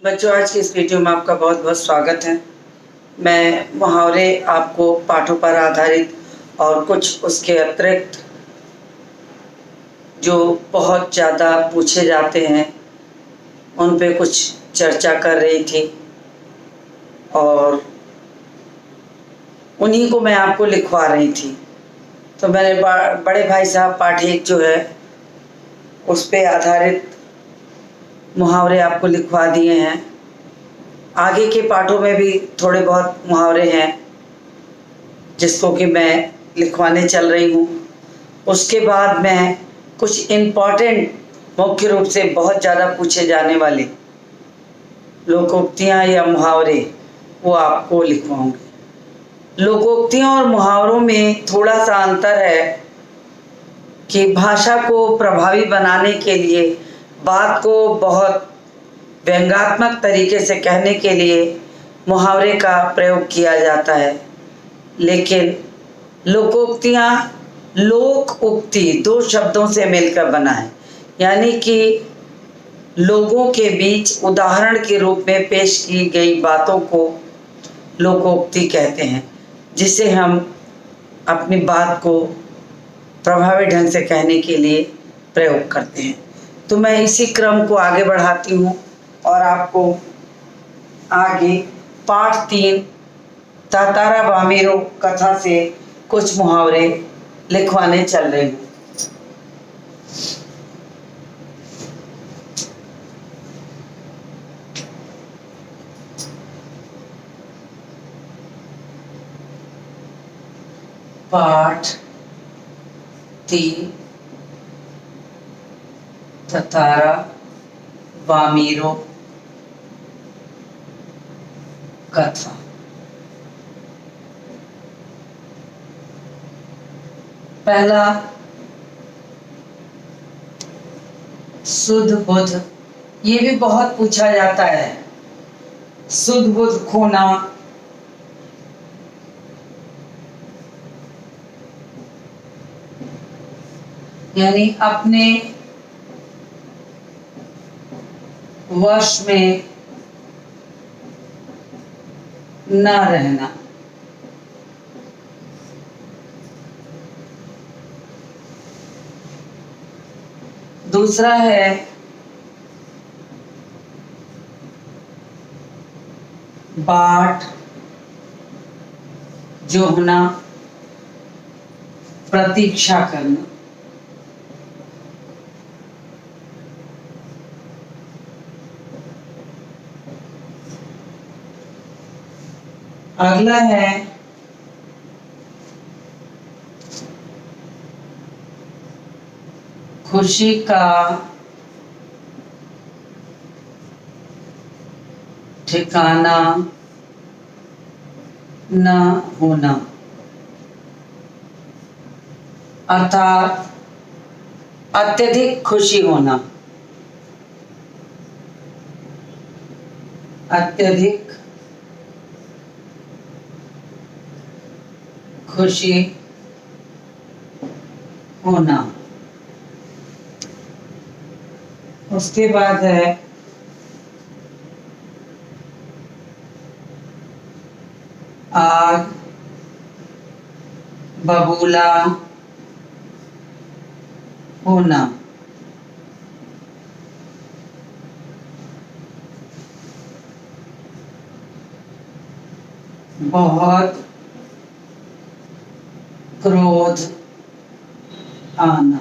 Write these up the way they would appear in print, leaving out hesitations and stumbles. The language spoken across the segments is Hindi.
बच्चों, आज की इस वीडियो में आपका बहुत बहुत स्वागत है। मैं मुहावरे आपको पाठों पर आधारित और कुछ उसके अतिरिक्त जो बहुत ज़्यादा पूछे जाते हैं उन पे कुछ चर्चा कर रही थी और उन्हीं को मैं आपको लिखवा रही थी। तो मैंने बड़े भाई साहब पाठ एक जो है उस पे आधारित मुहावरे आपको लिखवा दिए हैं। आगे के पाठों में भी थोड़े बहुत मुहावरे हैं जिसको कि मैं लिखवाने चल रही हूँ। उसके बाद मैं कुछ इम्पॉर्टेंट मुख्य रूप से बहुत ज़्यादा पूछे जाने वाले लोकोक्तियाँ या मुहावरे वो आपको लिखवाऊंगी। लोकोक्तियों और मुहावरों में थोड़ा सा अंतर है कि भाषा को प्रभावी बनाने के लिए, बात को बहुत व्यंग्यात्मक तरीके से कहने के लिए मुहावरे का प्रयोग किया जाता है, लेकिन लोकोक्तियाँ लोक उक्ति दो शब्दों से मिलकर बना है, यानी कि लोगों के बीच उदाहरण के रूप में पेश की गई बातों को लोकोक्ति कहते हैं, जिसे हम अपनी बात को प्रभावी ढंग से कहने के लिए प्रयोग करते हैं। तो मैं इसी क्रम को आगे बढ़ाती हूँ और आपको आगे पाठ 3 तातारा बामेरो कथा से कुछ मुहावरे लिखवाने चल रही हूँ। पाठ 3 तातारा बामेरो कथा। पहला, सुध बुध। ये भी बहुत पूछा जाता है। सुध बुध खोना, यानी अपने वश में न रहना। दूसरा है बाट जोहना, प्रतीक्षा करना। अगला है खुशी का ठिकाना न होना, अर्थात अत्यधिक खुशी होना। अत्यधिक खुशी होना। उसके बाद है आग बबूला होना। बहुत क्रोध आना।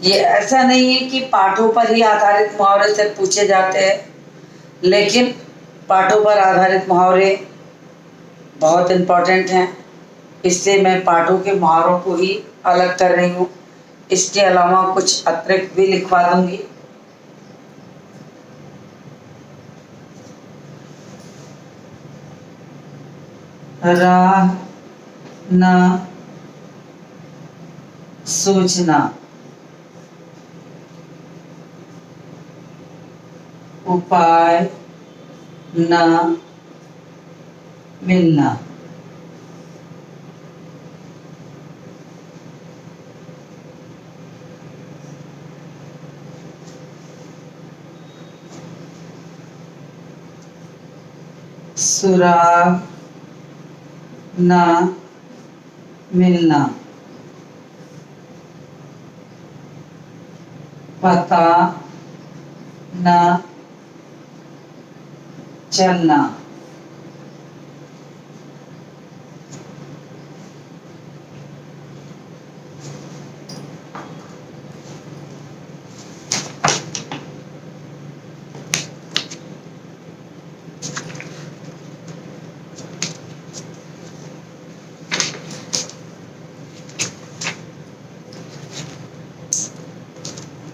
ये ऐसा नहीं है कि पाठों पर ही आधारित मुहावरे से पूछे जाते हैं, लेकिन पाठों पर आधारित मुहावरे बहुत इम्पोर्टेंट हैं, इसलिए मैं पाठों के मुहावरों को ही अलग कर रही हूँ। इसके अलावा कुछ अतिरिक्त भी लिखवा दूंगी। राह न सूझना, उपाय न मिलना। सुराग न मिलना, पता न चलना।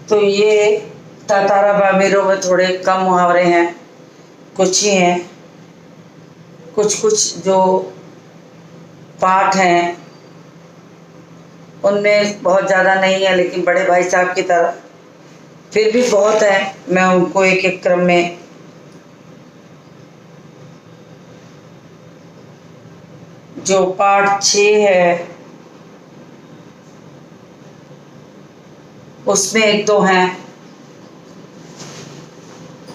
तो ये तातारा बामेरों में थोड़े कम मुहावरे हैं, कुछ ही हैं। कुछ कुछ जो पाठ हैं उनमें बहुत ज़्यादा नहीं है, लेकिन बड़े भाई साहब की तरह फिर भी बहुत है। मैं उनको एक एक क्रम में जो पाठ 6 है उसमें एक दो हैं,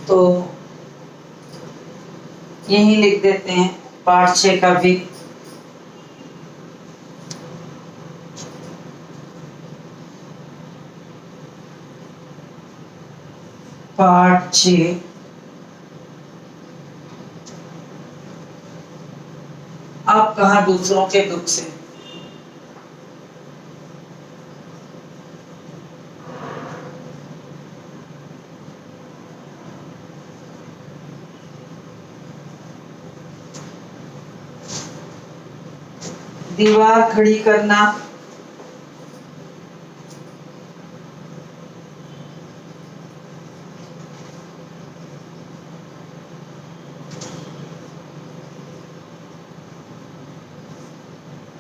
तो यही लिख देते हैं पाठ 6 का भी। पाठ 6 आप कहाँ दूसरों के दुख से। दीवार खड़ी करना,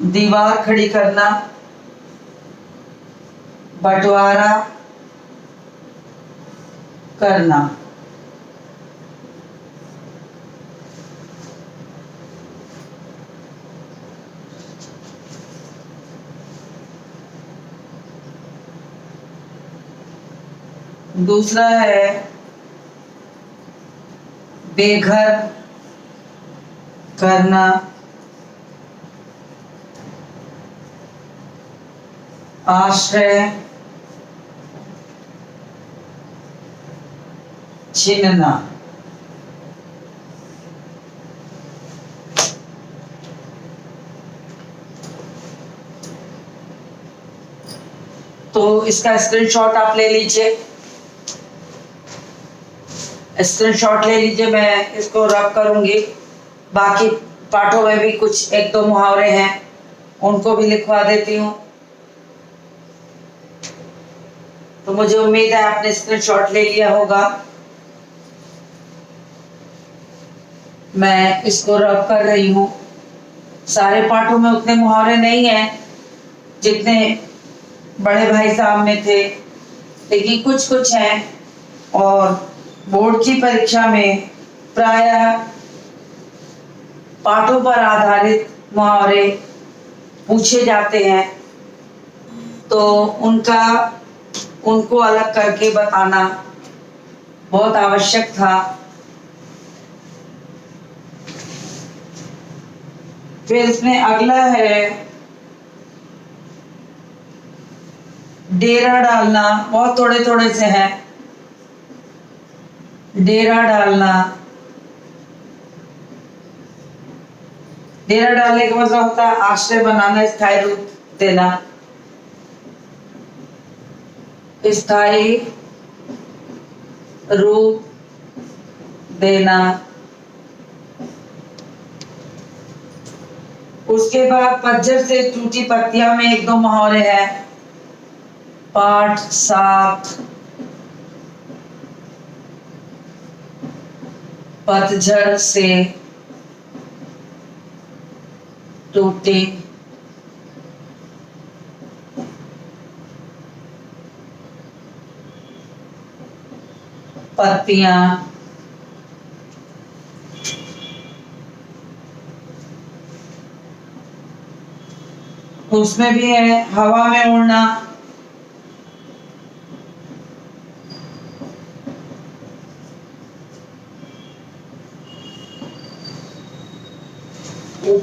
दीवार खड़ी करना, बंटवारा करना। दूसरा है बेघर करना, आश्रय छीनना। तो इसका स्क्रीनशॉट आप ले लीजिए, स्क्रीनशॉट ले लीजिए, मैं इसको रब करूंगी। बाकी पाठों में भी कुछ एक दो मुहावरे हैं, उनको भी लिखवा देती हूँ। तो मुझे उम्मीद है आपने स्क्रीनशॉट ले लिया होगा। मैं इसको रब कर रही हूँ। सारे पाठों में उतने मुहावरे नहीं हैं जितने बड़े भाई साहब में थे, लेकिन कुछ कुछ हैं। और बोर्ड की परीक्षा में प्रायः पाठों पर आधारित मुहावरे पूछे जाते हैं, तो उनको अलग करके बताना बहुत आवश्यक था। फिर इसमें अगला है डेरा डालना, बहुत थोड़े थोड़े से हैं। डेरा डालना, डेरा डालने का मतलब होता है आश्रय बनाना, स्थायी रूप देना, स्थायी रूप देना। उसके बाद पतझड़ से टूटी पत्तियां में एक दो मुहावरे हैं। पाठ 7 पतझड़ से टूटी पत्तियां, उसमें भी है हवा में उड़ना,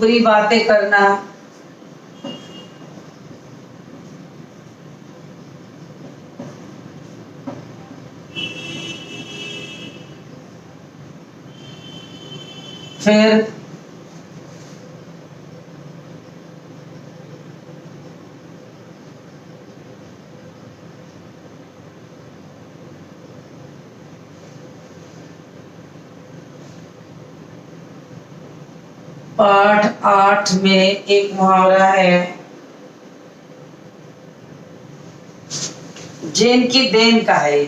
ऊपरी बातें करना, फिर पाठ 8 में एक मुहावरा है, जेन की देन का है।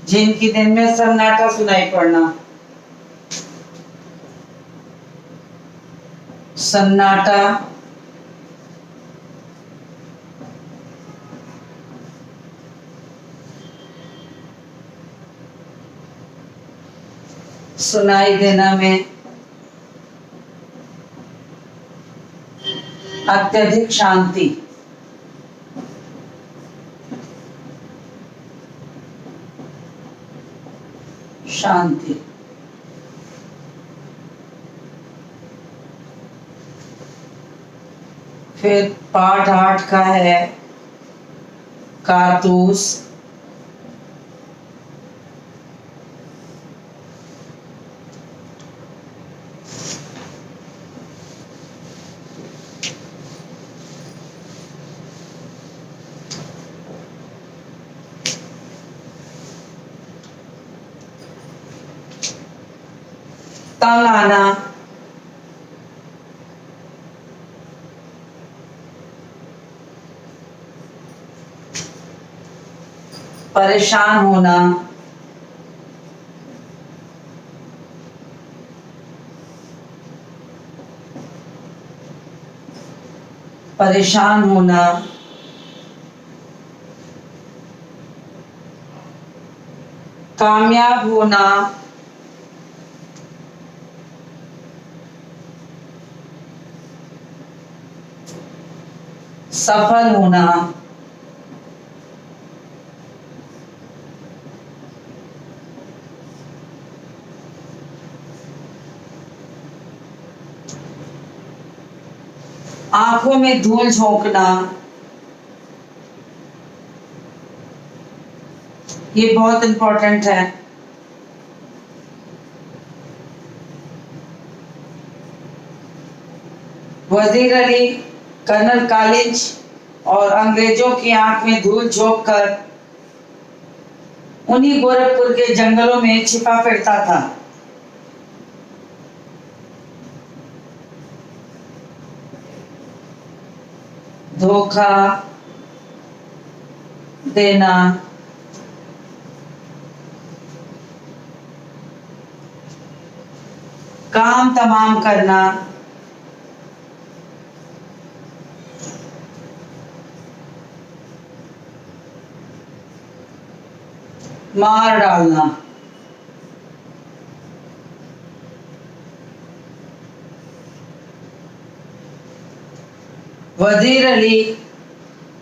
जेन की देन में सन्नाटा सुनाई पड़ना, सन्नाटा सुनाई देना में अत्यधिक शांति, शांति। फिर पाठ 8 का है कारतूस, तंग आना, परेशान होना, परेशान होना, कामयाब होना, सफल होना, आंखों में धूल झोंकना, ये बहुत इंपॉर्टेंट है। वजीर अली कर्नल कॉलिंज और अंग्रेजों की आंख में धूल झोंक कर उन्हीं गोरखपुर के जंगलों में छिपा फिरता था। धोखा देना, काम तमाम करना, मार डालना, वजीर अली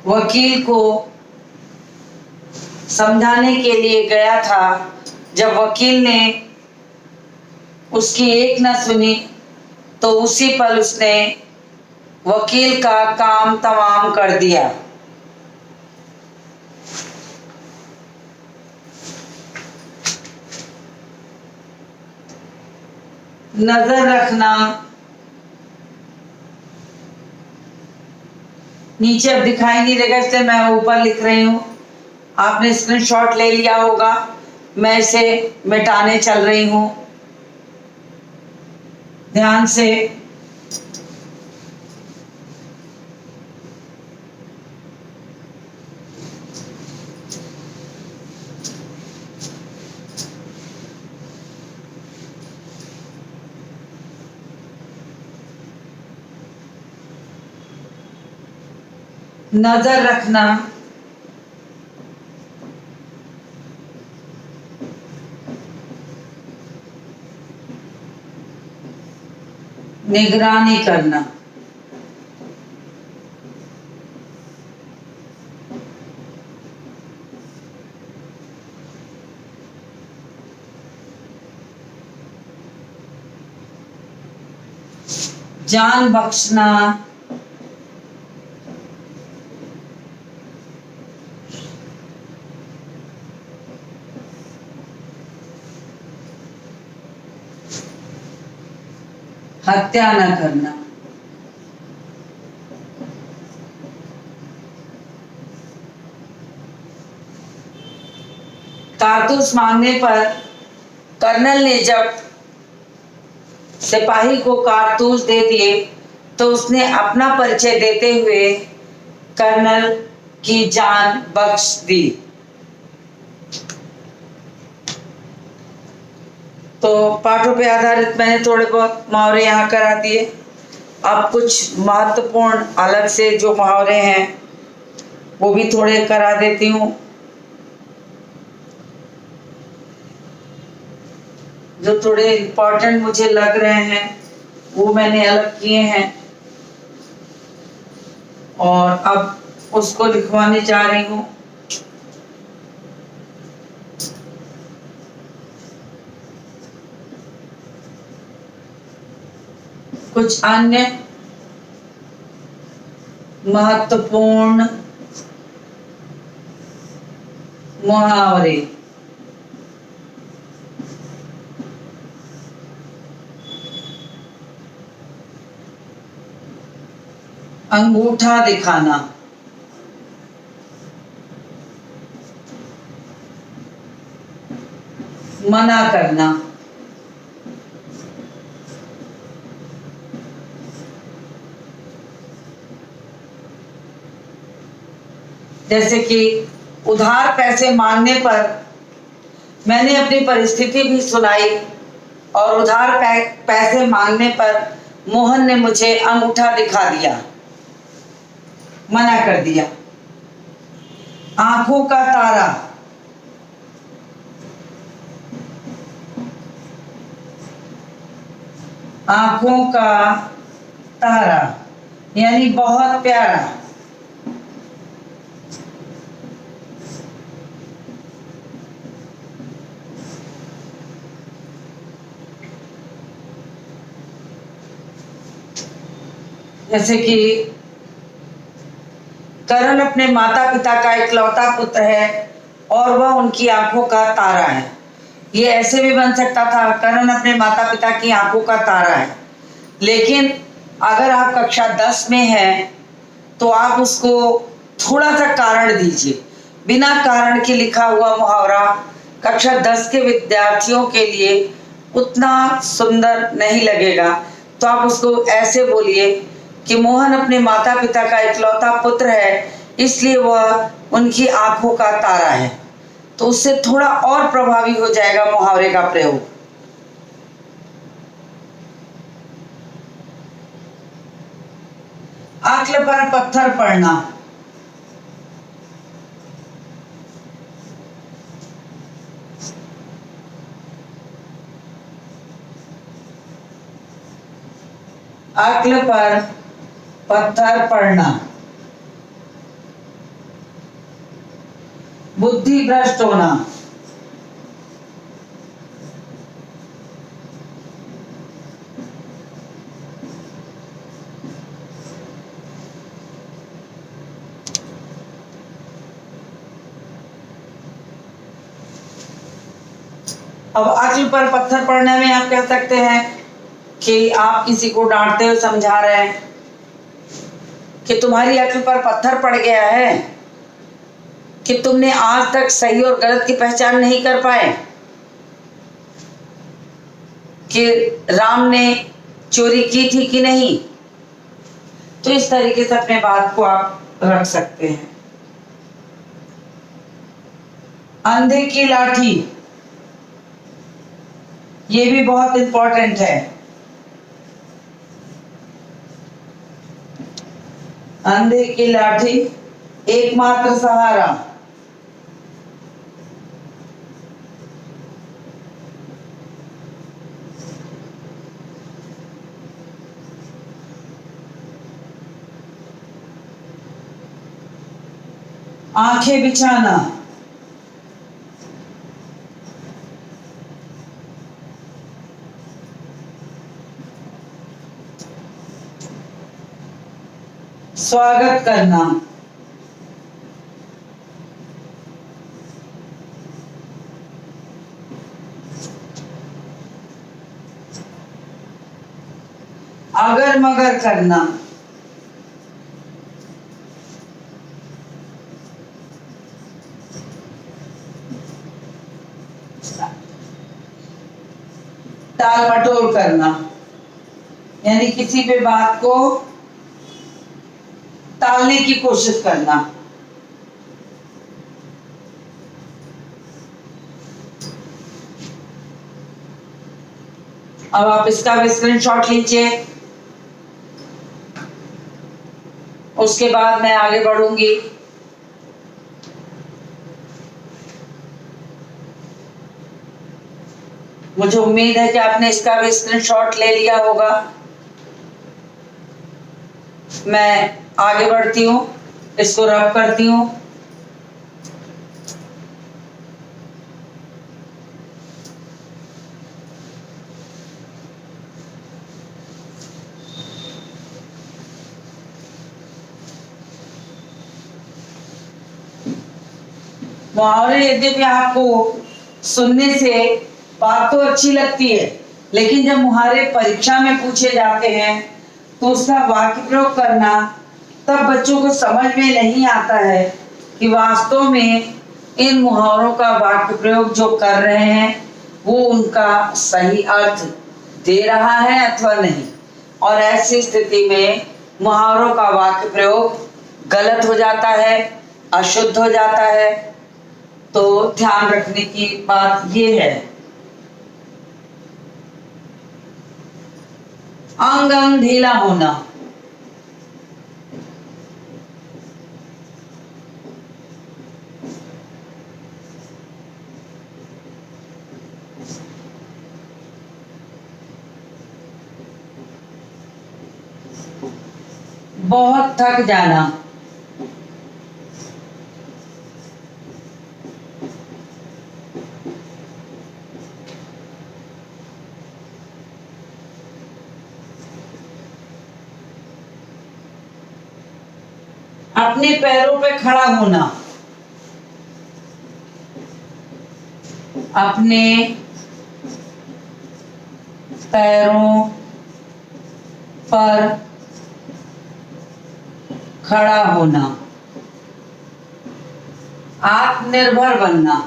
वकील को समझाने के लिए गया था। जब वकील ने उसकी एक न सुनी तो उसी पल उसने वकील का काम तमाम कर दिया। नजर रखना, नीचे अब दिखाई नहीं देगा इसलिए मैं ऊपर लिख रही हूँ। आपने स्क्रीनशॉट ले लिया होगा, मैं इसे मिटाने चल रही हूँ, ध्यान से। नजर रखना, निगरानी करना, जान बख्शना, हत्या न करना, कारतूस मांगने पर कर्नल ने जब सिपाही को कारतूस दे दिए तो उसने अपना परिचय देते हुए कर्नल की जान बख्श दी। तो पाठों पे आधारित मैंने थोड़े बहुत मुहावरे यहाँ करा दिए। अब कुछ महत्वपूर्ण अलग से जो मुहावरे हैं वो भी थोड़े करा देती हूँ, जो थोड़े इम्पोर्टेंट मुझे लग रहे हैं वो मैंने अलग किए हैं और अब उसको लिखवाने जा रही हूँ। कुछ अन्य महत्वपूर्ण मुहावरे। अंगूठा दिखाना, मना करना, जैसे कि उधार पैसे मांगने पर मैंने अपनी परिस्थिति भी सुनाई और उधार पैसे मांगने पर मोहन ने मुझे अंगूठा दिखा दिया, मना कर दिया। आंखों का तारा, आंखों का तारा यानी बहुत प्यारा। जैसे कि करण अपने माता पिता का इकलौता पुत्र है और वह उनकी आंखों का तारा है। ये ऐसे भी बन सकता था, करण अपने माता पिता की आंखों का तारा है। लेकिन अगर आप कक्षा 10 में हैं तो आप उसको थोड़ा सा कारण दीजिए। बिना कारण के लिखा हुआ मुहावरा कक्षा 10 के विद्यार्थियों के लिए उतना सुंदर नहीं लगेगा। तो आप उसको ऐसे बोलिए कि मोहन अपने माता पिता का इकलौता पुत्र है इसलिए वह उनकी आंखों का तारा है। तो उससे थोड़ा और प्रभावी हो जाएगा मुहावरे का प्रयोग। अक्ल पर पत्थर पड़ना, अक्ल पर पत्थर पड़ना, बुद्धि भ्रष्ट होना, अब अक्ल पर पत्थर पड़ने में आप कह सकते हैं कि आप किसी को डांटते हुए समझा रहे हैं कि तुम्हारी अक्ल पर पत्थर पड़ गया है कि तुमने आज तक सही और गलत की पहचान नहीं कर पाए, कि राम ने चोरी की थी कि नहीं। तो इस तरीके से अपने बात को आप रख सकते हैं। अंधे की लाठी, ये भी बहुत इंपॉर्टेंट है। अंधे की लाठी एकमात्र सहारा, आंखें बिछाना, स्वागत करना, अगर मगर करना, टाल मटोल करना, यानी किसी भी बात को टालने की कोशिश करना। अब आप इसका भी स्क्रीनशॉट लीजिए, उसके बाद मैं आगे बढ़ूंगी। मुझे उम्मीद है कि आपने इसका भी स्क्रीनशॉट ले लिया होगा। मैं आगे बढ़ती हूँ, इसको रब करती हूँ। मुहावरे यद्यपि आपको सुनने से बात तो अच्छी लगती है, लेकिन जब मुहावरे परीक्षा में पूछे जाते हैं तो उसका वाक्य प्रयोग करना तब बच्चों को समझ में नहीं आता है कि वास्तव में इन मुहावरों का वाक्य प्रयोग जो कर रहे हैं वो उनका सही अर्थ दे रहा है अथवा नहीं। और ऐसी स्थिति में मुहावरों का वाक्य प्रयोग गलत हो जाता है, अशुद्ध हो जाता है। तो ध्यान रखने की बात ये है, अंग अंग ढीला होना, बहुत थक जाना, अपने पैरों पे खड़ा होना, अपने पैरों पर खड़ा होना, आत्मनिर्भर बनना,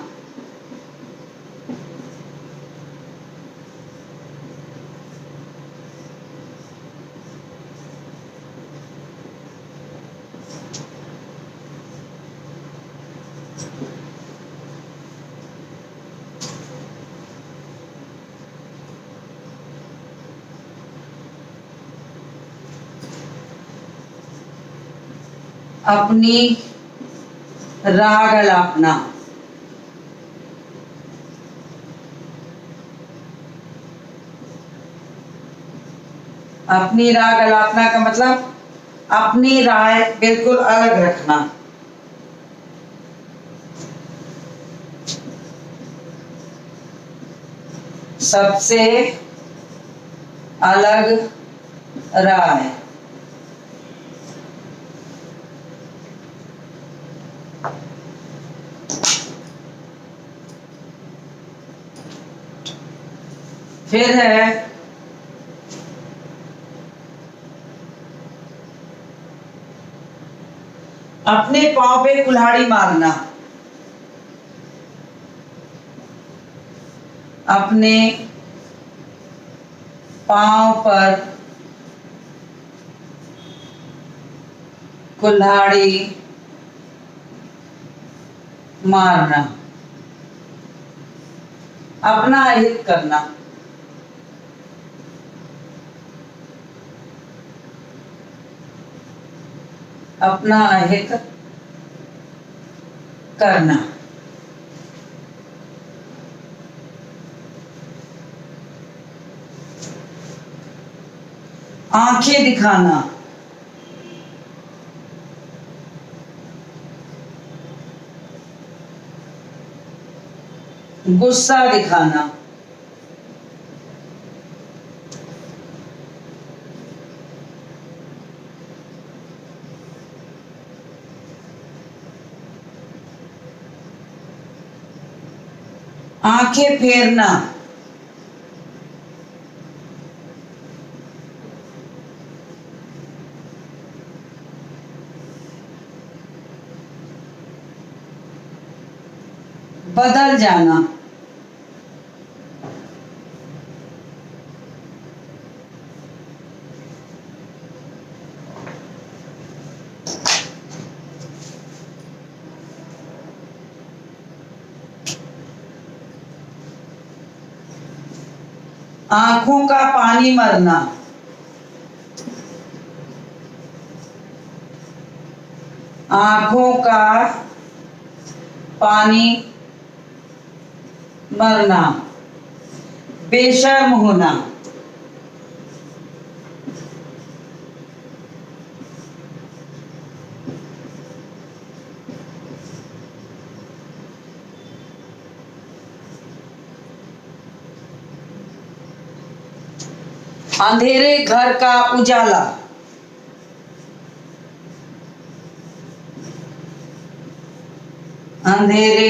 अपनी राग अलापना, अपनी राग अलापना का मतलब अपनी राय बिल्कुल अलग रखना, सबसे अलग राय, फिर है अपने पांव पे कुल्हाड़ी मारना, अपने पांव पर कुल्हाड़ी मारना, अपना हित करना, अपना हित करना, आंखें दिखाना, गुस्सा दिखाना, आंखें फेरना, बदल जाना, आंखों का पानी मरना, आंखों का पानी मरना, बेशर्म होना, अंधेरे घर का उजाला, अंधेरे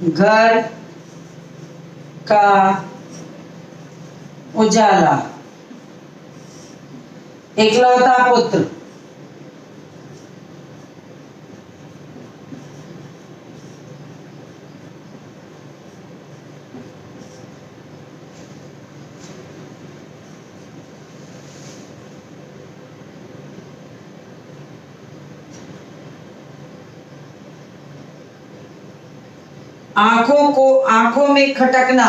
घर का उजाला, इकलौता पुत्र, आंखों में खटकना,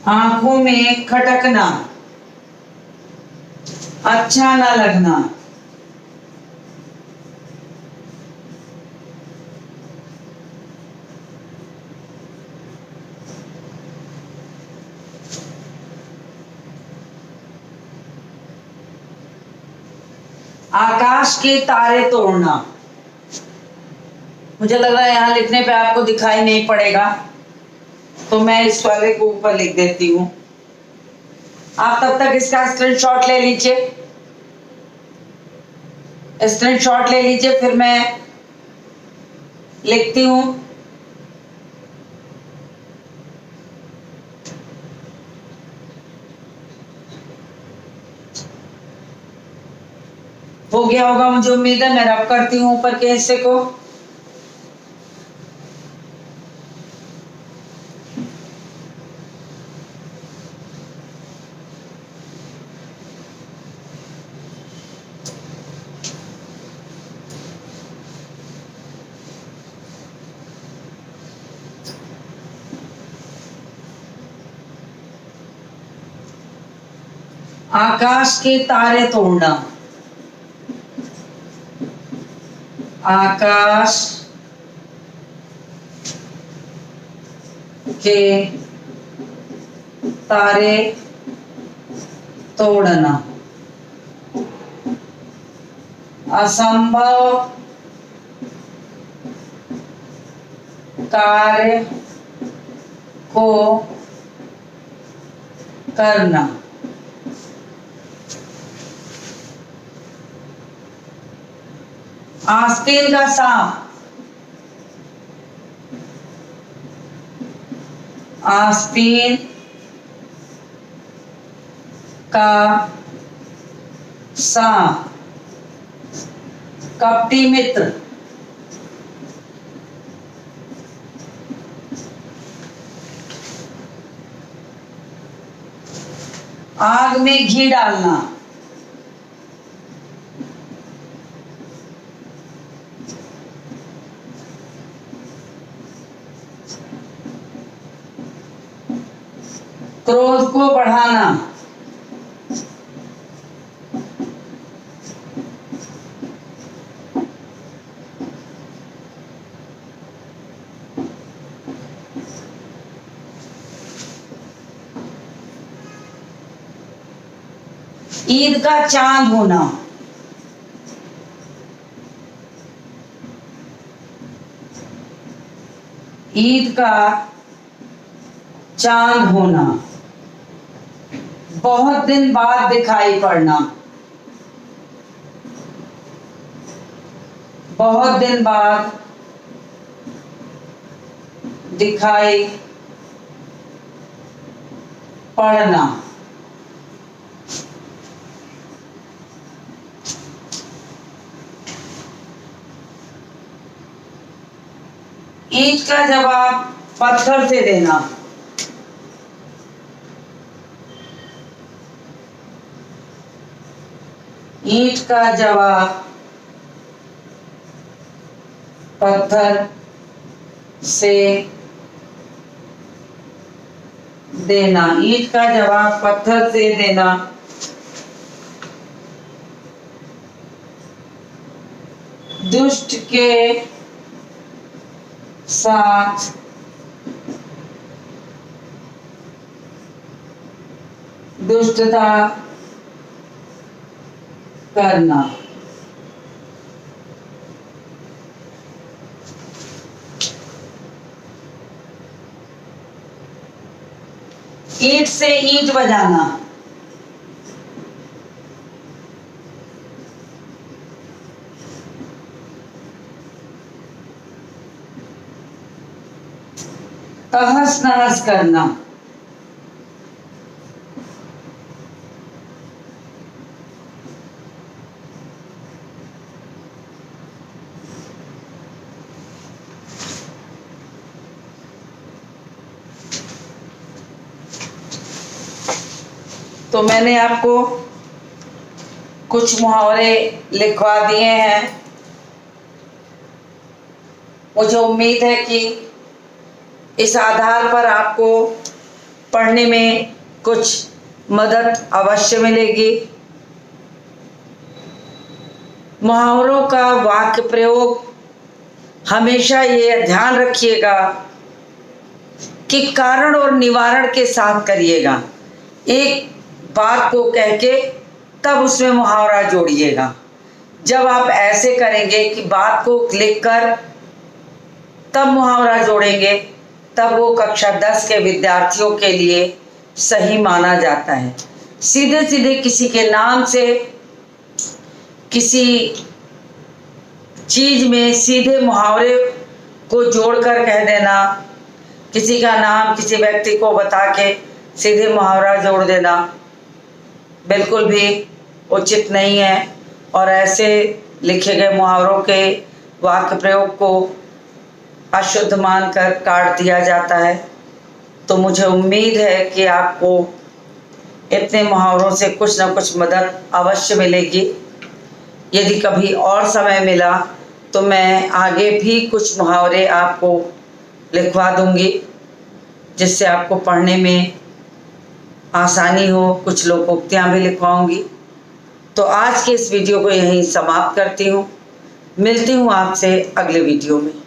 आंखों में खटकना, अच्छा न लगना, आकाश के तारे तोड़ना। मुझे लग रहा है यहाँ लिखने पे आपको दिखाई नहीं पड़ेगा, तो मैं इस वाले को ऊपर लिख देती हूँ। आप तब तक इसका स्क्रीनशॉट ले लीजिए, स्क्रीनशॉट ले लीजिए, फिर मैं लिखती हूँ। हो गया होगा मुझे उम्मीद है। मैं रब करती हूँ ऊपर के हिस्से को। आकाश के तारे तोड़ना, आकाश के तारे तोड़ना, असंभव कार्य को करना, आस्तीन का सांप, आस्तीन का सांप, कपटी मित्र, आग में घी डालना, क्रोध को बढ़ाना, ईद का चांद होना, ईद का चांद होना, बहुत दिन बाद दिखाई पड़ना, बहुत दिन बाद दिखाई पड़ना, ईंट का जवाब पत्थर से देना, ईंट का जवाब पत्थर से देना, ईंट का जवाब पत्थर से देना। दुष्ट के साथ दुष्टता करना, ईंट से ईंट बजाना, तहस नहस करना, तो मैंने आपको कुछ मुहावरे लिखवा दिए हैं। मुझे उम्मीद है कि इस आधार पर आपको पढ़ने में कुछ मदद अवश्य मिलेगी। मुहावरों का वाक्य प्रयोग हमेशा ये ध्यान रखिएगा कि कारण और निवारण के साथ करिएगा। एक बात को कह के तब उसमें मुहावरा जोड़िएगा। जब आप ऐसे करेंगे कि बात को लिखकर तब मुहावरा जोड़ेंगे, तब वो कक्षा 10 के विद्यार्थियों के लिए सही माना जाता है। सीधे सीधे किसी के नाम से किसी चीज में सीधे मुहावरे को जोड़कर कह देना, किसी का नाम किसी व्यक्ति को बता के सीधे मुहावरा जोड़ देना बिल्कुल भी उचित नहीं है और ऐसे लिखे गए मुहावरों के वाक्य प्रयोग को अशुद्ध मानकर काट दिया जाता है। तो मुझे उम्मीद है कि आपको इतने मुहावरों से कुछ न कुछ मदद अवश्य मिलेगी। यदि कभी और समय मिला तो मैं आगे भी कुछ मुहावरे आपको लिखवा दूंगी जिससे आपको पढ़ने में आसानी हो। कुछ लोकोक्तियाँ भी लिखवाऊंगी। तो आज के इस वीडियो को यहीं समाप्त करती हूँ। मिलती हूँ आपसे अगले वीडियो में।